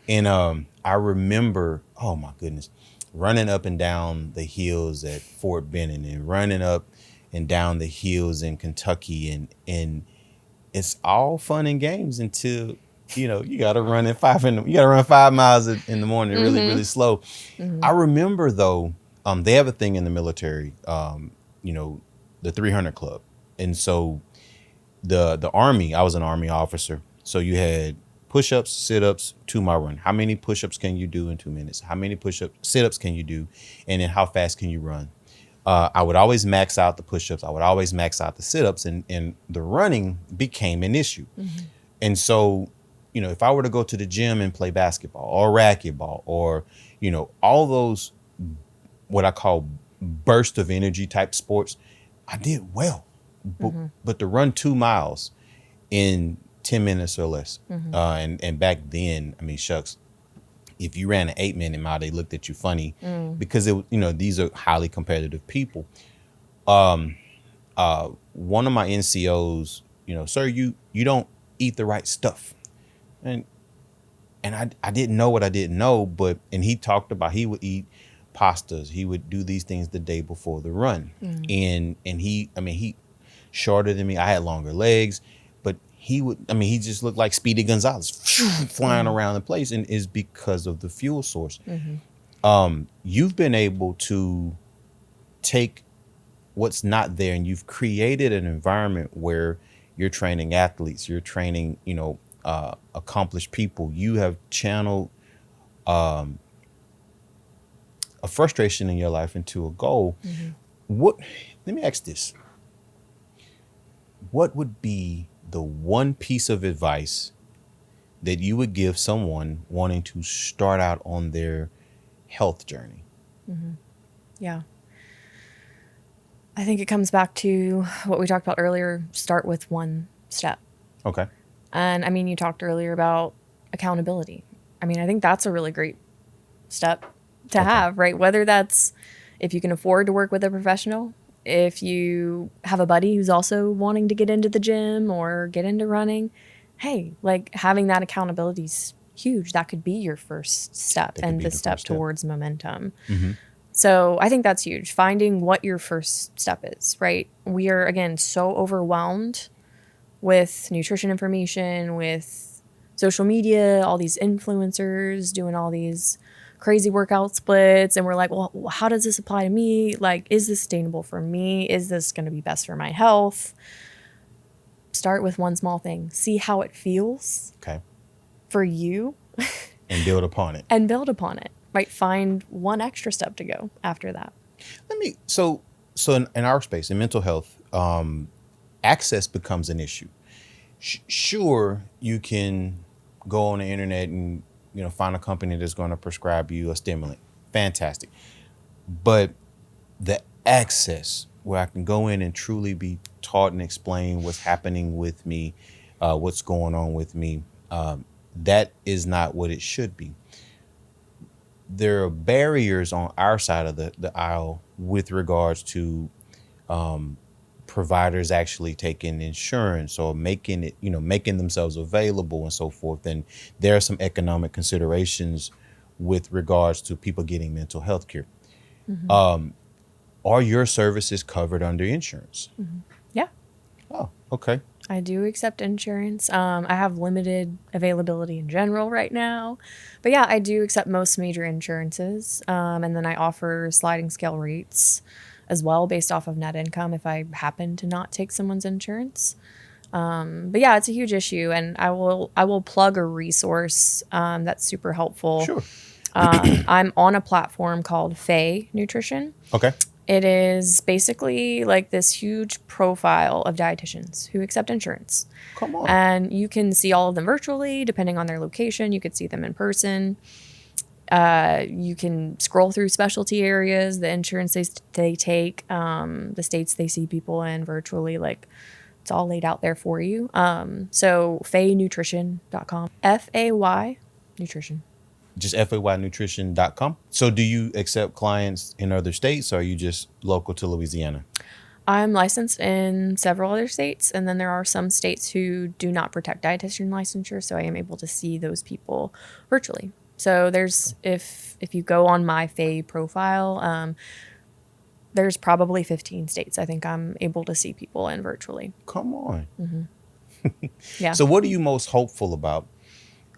And I remember, oh my goodness, running up and down the hills at Fort Benning, and running up and down the hills in Kentucky, and it's all fun and games until you got to run at 5 miles in the morning, really, really slow. I remember though, they have a thing in the military, the 300 Club. And so the Army, I was an Army officer. So you had push-ups, sit-ups, 2-mile run. How many push-ups can you do in 2 minutes? How many sit-ups can you do? And then how fast can you run? I would always max out the push-ups. I would always max out the sit-ups, and the running became an issue. And so, if I were to go to the gym and play basketball or racquetball, or, all those, what I call burst of energy type sports, I did well. But to run 2 miles in 10 minutes or less, and back then, I mean, shucks, if you ran an 8-minute mile, they looked at you funny, because these are highly competitive people. One of my NCOs, sir, you don't eat the right stuff. And I didn't know what I didn't know, and he talked about he would eat pastas. He would do these things the day before the run. And he shorter than me. I had longer legs, but he just looked like Speedy Gonzalez flying around the place, and is because of the fuel source. You've been able to take what's not there, and you've created an environment where you're training athletes, you're training, accomplished people. You have channeled a frustration in your life into a goal. Let me ask this. What would be the one piece of advice that you would give someone wanting to start out on their health journey? Yeah. I think it comes back to what we talked about earlier. Start with one step. Okay. And you talked earlier about accountability. I think that's a really great step to have, right? Whether that's if you can afford to work with a professional, if you have a buddy who's also wanting to get into the gym or get into running, hey, like having that accountability is huge. That could be your first step and the step towards momentum. So I think that's huge. Finding what your first step is, right? We are, again, so overwhelmed with nutrition information, with social media, all these influencers doing all these crazy workout splits. And we're like, well, how does this apply to me? Like, is this sustainable for me? Is this going to be best for my health? Start with one small thing. See how it feels for you. And build upon it. Right? Find one extra step to go after that. So in our space, in mental health, access becomes an issue. Sure, you can go on the internet and find a company that's going to prescribe you a stimulant. Fantastic. But the access where I can go in and truly be taught and explain what's happening with me, what's going on with me, that is not what it should be. There are barriers on our side of the aisle with regards to providers actually taking insurance or making themselves available and so forth. And there are some economic considerations with regards to people getting mental health care. Are your services covered under insurance? Yeah. Oh, okay. I do accept insurance. I have limited availability in general right now. But yeah, I do accept most major insurances. And then I offer sliding scale rates as well based off of net income if I happen to not take someone's insurance. But yeah, it's a huge issue. And I will plug a resource that's super helpful. Sure. I'm on a platform called Faye Nutrition. Okay. It is basically like this huge profile of dietitians who accept insurance. Come on. And you can see all of them virtually, depending on their location. You could see them in person. You can scroll through specialty areas, the insurance they take, the states they see people in virtually. Like, it's all laid out there for you. So faynutrition.com. F-A-Y Nutrition. Just faynutrition.com. So do you accept clients in other states, or are you just local to Louisiana? I'm licensed in several other states, and then there are some states who do not protect dietitian licensure, so I am able to see those people virtually. So there's, if you go on my Faye profile, there's probably 15 states I think I'm able to see people in virtually. Come on. Yeah. So what are you most hopeful about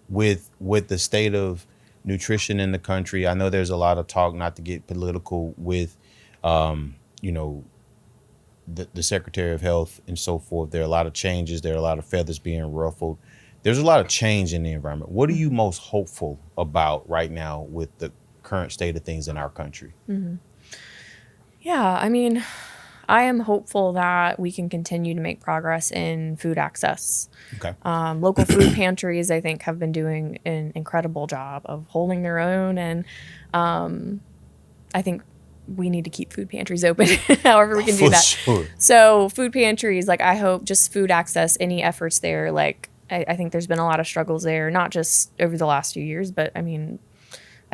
with the state of nutrition in the country? I know there's a lot of talk, not to get political, with the Secretary of Health and so forth. There are a lot of changes. There are a lot of feathers being ruffled. There's a lot of change in the environment. What are you most hopeful about right now with the current state of things in our country? Yeah, I am hopeful that we can continue to make progress in food access. Okay. Local food pantries, I think, have been doing an incredible job of holding their own. And I think we need to keep food pantries open however we can do that. Sure. So food pantries, like, I hope just food access, any efforts there, like, I think there's been a lot of struggles there, not just over the last few years, but I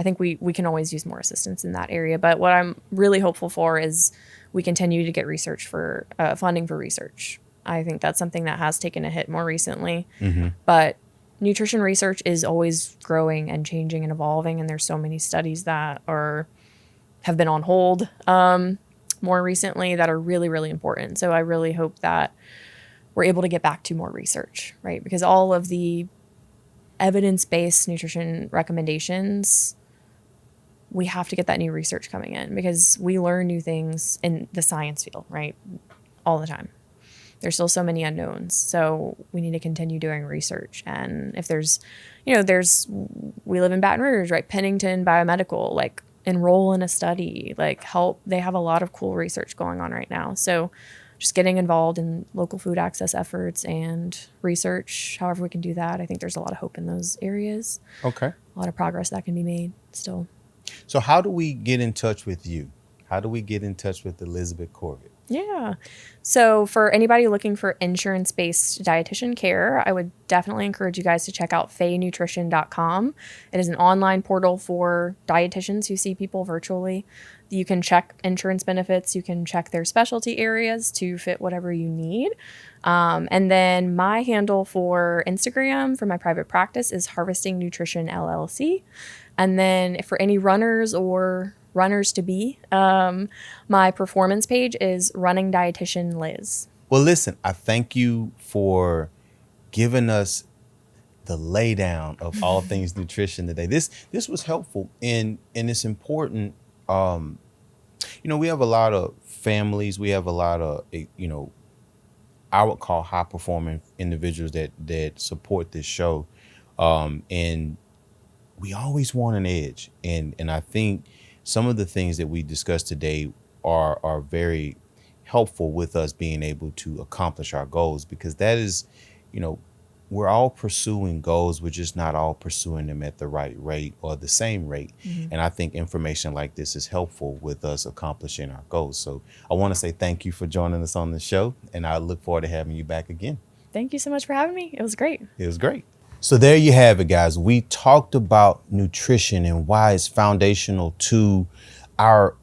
think we can always use more assistance in that area. But what I'm really hopeful for is we continue to get research for funding for research. I think that's something that has taken a hit more recently. But nutrition research is always growing and changing and evolving, and there's so many studies that are have been on hold more recently that are really, really important. So I really hope that we're able to get back to more research, right? Because all of the evidence-based nutrition recommendations, we have to get that new research coming in because we learn new things in the science field, right? All the time. There's still so many unknowns. So we need to continue doing research. And if there's, we live in Baton Rouge, right? Pennington Biomedical, like enroll in a study, like help. They have a lot of cool research going on right now. So just getting involved in local food access efforts and research, however we can do that. I think there's a lot of hope in those areas. Okay. A lot of progress that can be made still. So how do we get in touch with you? How do we get in touch with Elizabeth Courville? Yeah. So for anybody looking for insurance-based dietitian care, I would definitely encourage you guys to check out faynutrition.com. It is an online portal for dietitians who see people virtually. You can check insurance benefits. You can check their specialty areas to fit whatever you need. And then my handle for Instagram for my private practice is Harvesting Nutrition LLC. And then for any runners or runners to be, my performance page is Running Dietitian Liz. Well, listen, I thank you for giving us the laydown of all things nutrition today. This was helpful and it's important. We have a lot of families. We have a lot of, I would call high performing individuals that support this show. And we always want an edge. And I think some of the things that we discussed today are very helpful with us being able to accomplish our goals, because that is, we're all pursuing goals. We're just not all pursuing them at the right rate or the same rate. Mm-hmm. And I think information like this is helpful with us accomplishing our goals. So I want to say thank you for joining us on the show, and I look forward to having you back again. Thank you so much for having me. It was great. It was great. So there you have it, guys. We talked about nutrition and why it's foundational to our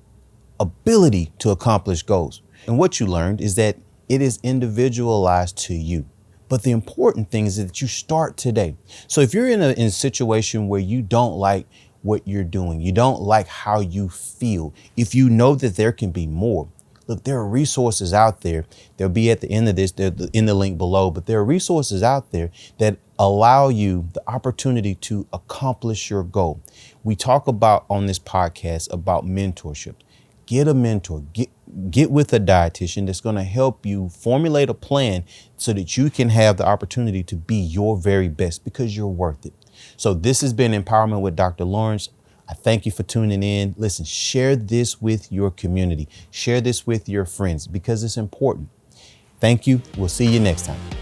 ability to accomplish goals. And what you learned is that it is individualized to you. But the important thing is that you start today. So if you're in a situation where you don't like what you're doing, you don't like how you feel, if you know that there can be more, look, there are resources out there. They'll be at the end of this, they're in the link below, but there are resources out there that allow you the opportunity to accomplish your goal. We talk about on this podcast about mentorship. Get a mentor, get with a dietitian that's going to help you formulate a plan so that you can have the opportunity to be your very best, because you're worth it. So this has been Empowerment with Dr. Lawrence. I thank you for tuning in. Listen, share this with your community. Share this with your friends because it's important. Thank you. We'll see you next time.